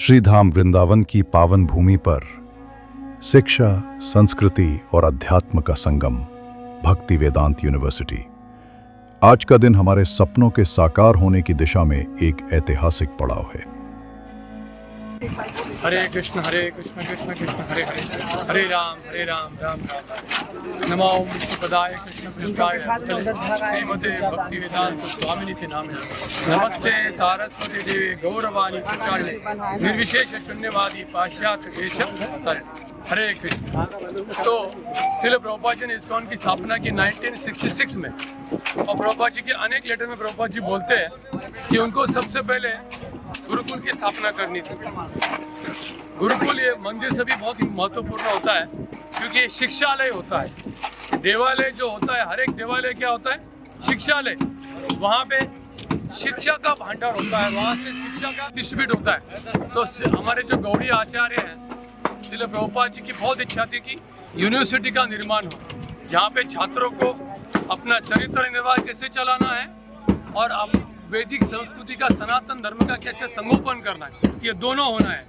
श्रीधाम वृंदावन की पावन भूमि पर शिक्षा, संस्कृति और अध्यात्म का संगम भक्ति वेदांत यूनिवर्सिटी आज का दिन हमारे सपनों के साकार होने की दिशा में एक ऐतिहासिक पड़ाव है। हरे कृष्ण कृष्ण कृष्ण हरे हरे, हरे राम राम राम। नमो विष्णुपदाय कृष्ण पृष्ठाय श्रीमते भक्ति वेदांत स्वामिनिति नामिने। नमस्ते सारस्वती देवी गौरवाणी प्रचारिणे निर्विशेष शून्यवादी पाश्चात्य देश तारिणे। हरे कृष्ण। तो श्रील प्रभुपाद जी ने इस्कॉन की स्थापना की 1966 में, और प्रभुपाद जी के अनेक लेटर में प्रभुपाद जी बोलते हैं कि उनको सबसे पहले गुरुकुल की स्थापना करनी थी। गुरुकुल ये मंदिर से भी बहुत महत्वपूर्ण होता है, क्योंकि ये शिक्षालय होता है। देवालय जो होता है, हर एक देवालय क्या होता है? शिक्षालय। वहाँ पे शिक्षा का भंडार होता है, वहाँ से शिक्षा का डिस्ट्रीब्यूट होता है। तो हमारे जो गौड़ी आचार्य हैं, श्रील प्रभुपाद जी की बहुत इच्छा थी कि यूनिवर्सिटी का निर्माण हो, जहाँ पे छात्रों को अपना चरित्र निर्वाह कैसे चलाना है और अब वैदिक संस्कृति का, सनातन धर्म का कैसे संगोपन करना है, ये दोनों होना है।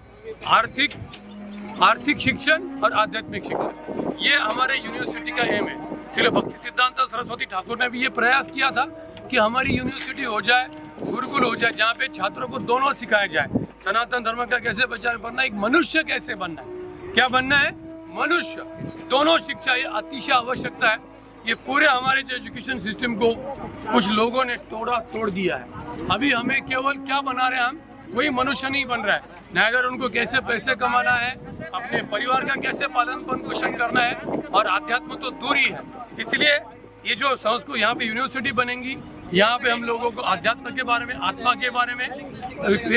आर्थिक शिक्षण और आध्यात्मिक शिक्षण, ये हमारे यूनिवर्सिटी का एम है। इसलिए भक्ति सिद्धांत सरस्वती ठाकुर ने भी ये प्रयास किया था कि हमारी यूनिवर्सिटी हो जाए, गुरुकुल हो जाए, जहाँ पे छात्रों को दोनों सिखाया जाए। सनातन धर्म का कैसे बनना है, एक मनुष्य कैसे बनना है, क्या बनना है? मनुष्य। दोनों शिक्षा ये अतिशय आवश्यकता है। ये पूरे हमारे जो एजुकेशन सिस्टम को कुछ लोगों ने तोड़ दिया है। अभी हमें केवल क्या बना रहे हैं, हम कोई मनुष्य नहीं बन रहा है। न अगर उनको कैसे पैसे कमाना है, अपने परिवार का कैसे पालन पोषण करना है, और आध्यात्म तो दूर ही है। इसलिए ये जो संस्कृत यहाँ पे यूनिवर्सिटी बनेंगी, यहाँ पे हम लोगों को आध्यात्म के बारे में, आत्मा के बारे में,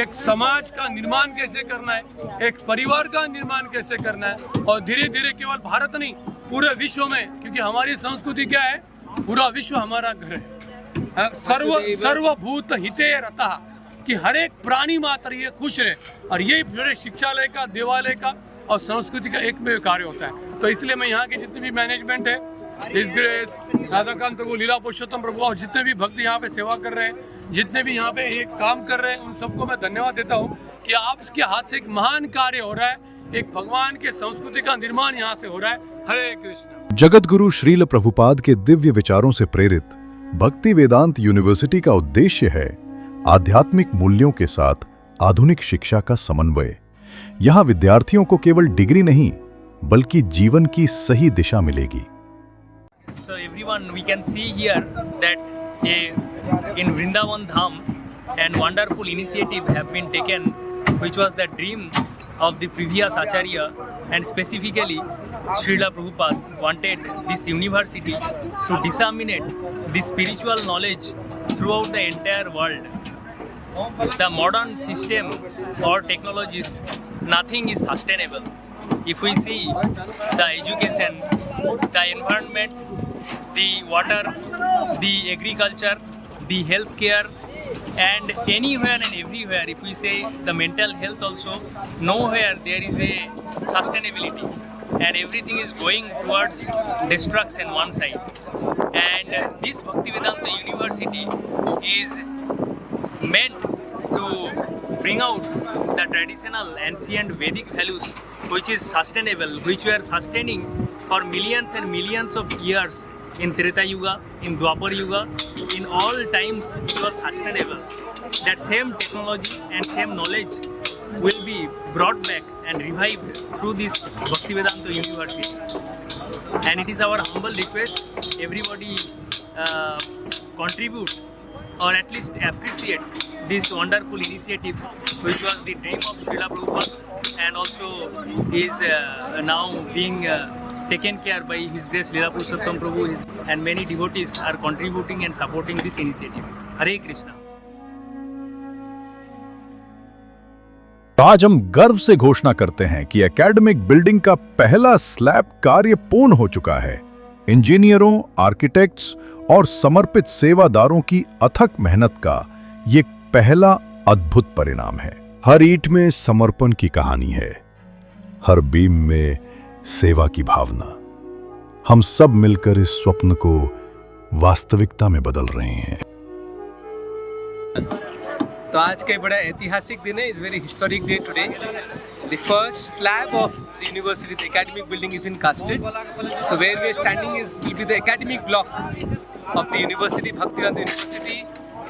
एक समाज का निर्माण कैसे करना है, एक परिवार का निर्माण कैसे करना है, और धीरे धीरे केवल भारत नहीं पूरे विश्व में, क्योंकि हमारी संस्कृति क्या है, पूरा विश्व हमारा घर है। सर्वभूत हिते रतः, कि हर एक प्राणी मात्र ये खुश रहे, और यही पूरे शिक्षालय का, देवालय का और संस्कृति का एक में कार्य होता है। तो इसलिए मैं यहाँ की जितनी भी मैनेजमेंट है, डिसग्रेस, राधाकांत प्रभु, लीला पुरुषोत्तम प्रभु, और जितने भी भक्त यहाँ पे सेवा कर रहे हैं, जितने भी यहाँ पे एक काम कर रहे हैं, उन सबको मैं धन्यवाद देता हूँ कि आपके हाथ से एक महान कार्य हो रहा है, एक भगवान के संस्कृति का निर्माण यहाँ से हो रहा है। हरे कृष्ण। जगत गुरु श्रील प्रभुपाद के दिव्य विचारों से प्रेरित भक्ति वेदांत यूनिवर्सिटी का उद्देश्य है आध्यात्मिक मूल्यों के साथ आधुनिक शिक्षा का समन्वय। यहाँ विद्यार्थियों को केवल डिग्री नहीं, बल्कि जीवन की सही दिशा मिलेगी। So everyone, we can see here that in Vrindavan Dham and wonderful initiative have been taken, which was the dream of the previous Acharya, and specifically Srila Prabhupada wanted this university to disseminate the spiritual knowledge throughout the entire world. The modern system or technologies, nothing is sustainable. If we see the education, the environment, the water, the agriculture, the healthcare, and anywhere and everywhere, if we say the mental health also, nowhere there is a sustainability, and everything is going towards destruction one side. And this Bhaktivedanta University is meant to bring out the traditional ancient Vedic values, which is sustainable, which were sustaining for millions and millions of years in Treta Yuga, in Dwapar Yuga, in all times it was sustainable. That same technology and same knowledge will be brought back and revived through this Bhaktivedanta University. And it is our humble request, everybody contribute or at least appreciate this wonderful initiative, which was the dream of Srila Prabhupada, and also is now being taken care by His Grace Leela Purushottam Prabhu, and many devotees are contributing and supporting this initiative. Hare Krishna. आज हम गर्व से घोषणा करते हैं कि academic building का पहला स्लैब कार्य पूर्ण हो चुका है। इंजीनियरों, आर्किटेक्ट्स और समर्पित सेवादारों की अथक मेहनत का ये पहला अद्भुत परिणाम है। हर ईंट में समर्पण की कहानी है, हर बीम में सेवा की भावना। हम सब मिलकर इस स्वप्न को वास्तविकता में बदल रहे हैं। तो आज का एक बड़ा ऐतिहासिक दिन है. It's very historic day today. The first slab of the university, the academic building, is been casted. So where we are standing will be the academic block of the university, Bhaktivedanta University.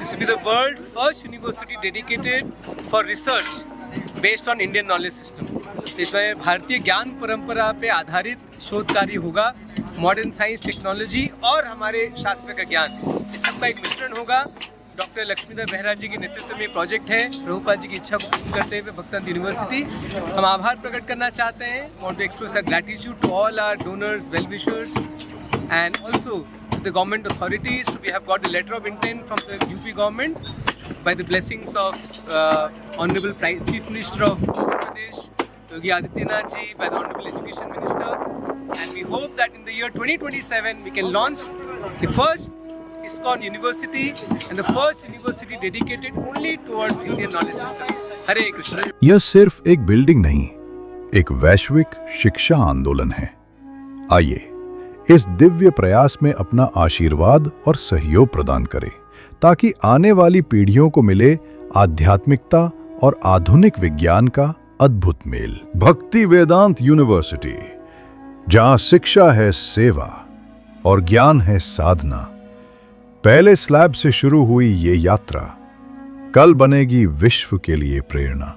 This will be the world's first university dedicated for research based on Indian knowledge system. इसमें भारतीय ज्ञान परंपरा पे आधारित शोध कार्य होगा. Modern science, technology और हमारे शास्त्र का ज्ञान, इस सबका एक मिश्रण होगा. डॉक्टर लक्ष्मीधर बेहरा जी के नेतृत्व में प्रोजेक्ट है. प्रभुपाद जी की इच्छा को पूर्ण करते हुए भक्तिवेदांत यूनिवर्सिटी हम आभार प्रकट करना चाहते हैं. Want to express our gratitude to all our donors, well wishers and also the government authorities. We have got the letter of intent from the UP government by the blessings of Honorable Chief Minister of Uttar Pradesh, Yogi Adityanath ji, by the Honorable Education Minister, and we hope that in the year 2027 we can launch the first ISKCON University and the first university dedicated only towards Indian knowledge system. Hare Krishna. यह सिर्फ एक building नहीं, एक वैश्विक शिक्षा आंदोलन है. आइए इस दिव्य प्रयास में अपना आशीर्वाद और सहयोग प्रदान करें, ताकि आने वाली पीढ़ियों को मिले आध्यात्मिकता और आधुनिक विज्ञान का अद्भुत मेल. भक्ति वेदांत यूनिवर्सिटी, जहां शिक्षा है सेवा और ज्ञान है साधना. पहले स्लैब से शुरू हुई ये यात्रा कल बनेगी विश्व के लिए प्रेरणा.